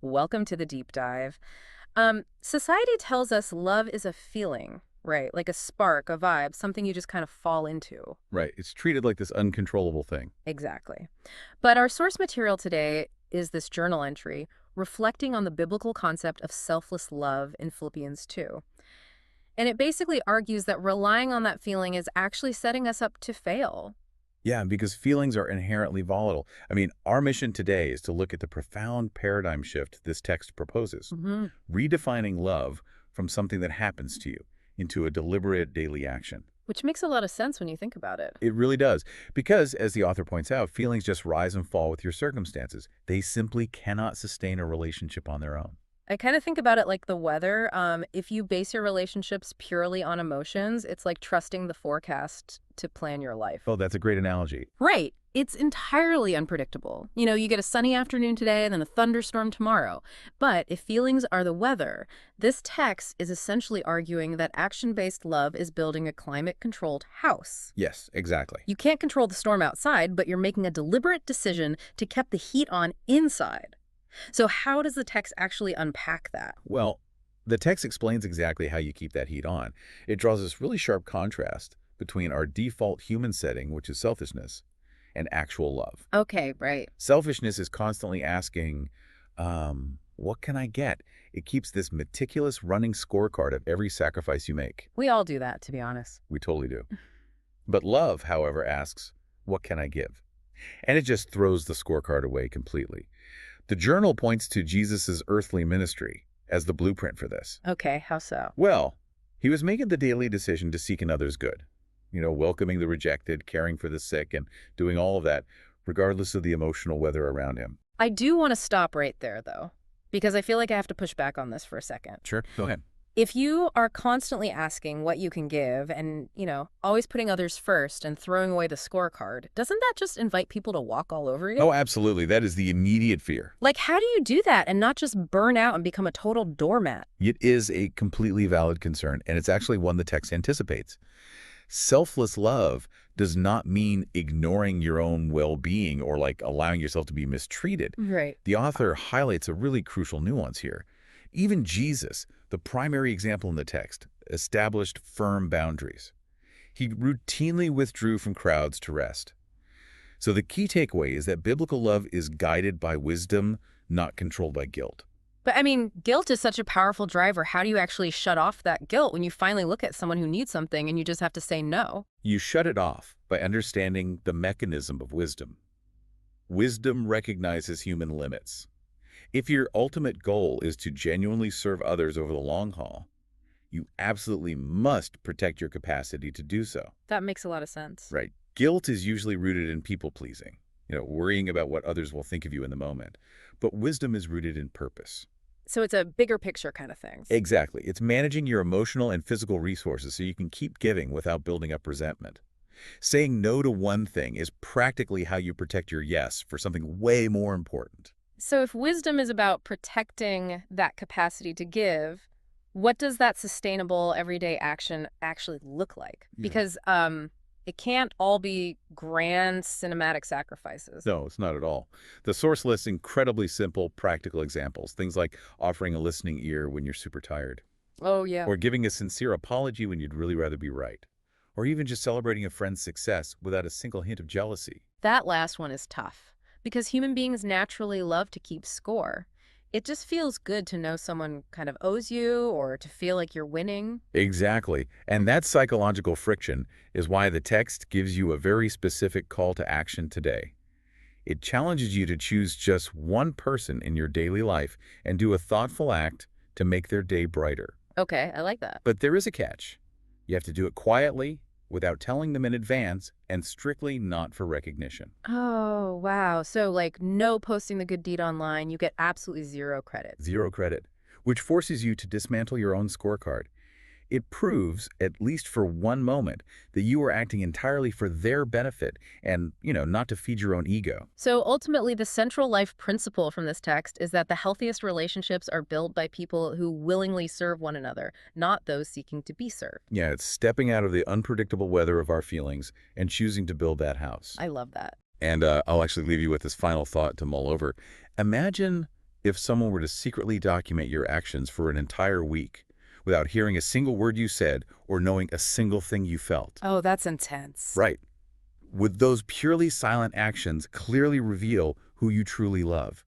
Welcome to the deep dive. Society tells us love is a feeling, right? Like a spark, a vibe, something you just kind of fall into. Right. It's treated like this uncontrollable thing. Exactly. But our source material today is this journal entry reflecting on the biblical concept of selfless love in Philippians 2. And it basically argues that relying on that feeling is actually setting us up to fail. Yeah, because feelings are inherently volatile. I mean, our mission today is to look at the profound paradigm shift this text proposes, Hmm. redefining love from something that happens to you into a deliberate daily action. Which makes a lot of sense when you think about it. It really does. Because, as the author points out, feelings just rise and fall with your circumstances. They simply cannot sustain a relationship on their own. I kind of think about it like the weather. If you base your relationships purely on emotions, it's like trusting the forecast to plan your life. Oh, that's a great analogy. Right. It's entirely unpredictable. You get a sunny afternoon today and then a thunderstorm tomorrow. But if feelings are the weather, this text is essentially arguing that action-based love is building a climate-controlled house. Yes, exactly. You can't control the storm outside, but you're making a deliberate decision to keep the heat on inside. So how does the text actually unpack that? Well, the text explains exactly how you keep that heat on. It draws this really sharp contrast between our default human setting, which is selfishness, and actual love. Okay, right. Selfishness is constantly asking, what can I get? It keeps this meticulous running scorecard of every sacrifice you make. We all do that, to be honest. We totally do. But love, however, asks, what can I give? And it just throws the scorecard away completely. The journal points to Jesus' earthly ministry as the blueprint for this. Okay, how so? Well, he was making the daily decision to seek another's good, welcoming the rejected, caring for the sick, and doing all of that, regardless of the emotional weather around him. I do want to stop right there, though, because I feel like I have to push back on this for a second. Sure, go ahead. If you are constantly asking what you can give and, always putting others first and throwing away the scorecard, doesn't that just invite people to walk all over you? Oh, absolutely. That is the immediate fear. Like, how do you do that and not just burn out and become a total doormat? It is a completely valid concern, and it's actually one the text anticipates. Selfless love does not mean ignoring your own well-being or like allowing yourself to be mistreated. Right. The author highlights a really crucial nuance here. Even Jesus, the primary example in the text, established firm boundaries. He routinely withdrew from crowds to rest. So the key takeaway is that biblical love is guided by wisdom, not controlled by guilt. But I mean, guilt is such a powerful driver. How do you actually shut off that guilt when you finally look at someone who needs something and you just have to say no? You shut it off by understanding the mechanism of wisdom. Wisdom recognizes human limits. If your ultimate goal is to genuinely serve others over the long haul, you absolutely must protect your capacity to do so. That makes a lot of sense. Right. Guilt is usually rooted in people-pleasing, worrying about what others will think of you in the moment. But wisdom is rooted in purpose. So it's a bigger picture kind of thing. Exactly. It's managing your emotional and physical resources so you can keep giving without building up resentment. Saying no to one thing is practically how you protect your yes for something way more important. So if wisdom is about protecting that capacity to give, what does that sustainable everyday action actually look like? Yeah. Because it can't all be grand cinematic sacrifices. No, it's not at all. The source lists incredibly simple, practical examples. Things like offering a listening ear when you're super tired, Oh, yeah. or giving a sincere apology when you'd really rather be right, or even just celebrating a friend's success without a single hint of jealousy. That last one is tough because human beings naturally love to keep score. It just feels good to know someone kind of owes you or to feel like you're winning. Exactly. And that psychological friction is why the text gives you a very specific call to action today. It challenges you to choose just one person in your daily life and do a thoughtful act to make their day brighter. Okay, I like that. But there is a catch. You have to do it quietly, without telling them in advance, and strictly not for recognition. Oh, wow. So, like, no posting the good deed online, you get absolutely zero credit. Zero credit, which forces you to dismantle your own scorecard. It proves, at least for one moment, that you are acting entirely for their benefit and, not to feed your own ego. So ultimately, the central life principle from this text is that the healthiest relationships are built by people who willingly serve one another, not those seeking to be served. Yeah, it's stepping out of the unpredictable weather of our feelings and choosing to build that house. I love that. And I'll actually leave you with this final thought to mull over. Imagine If someone were to secretly document your actions for an entire week without hearing a single word you said or knowing a single thing you felt. Oh, that's intense. Right. Would those purely silent actions clearly reveal who you truly love?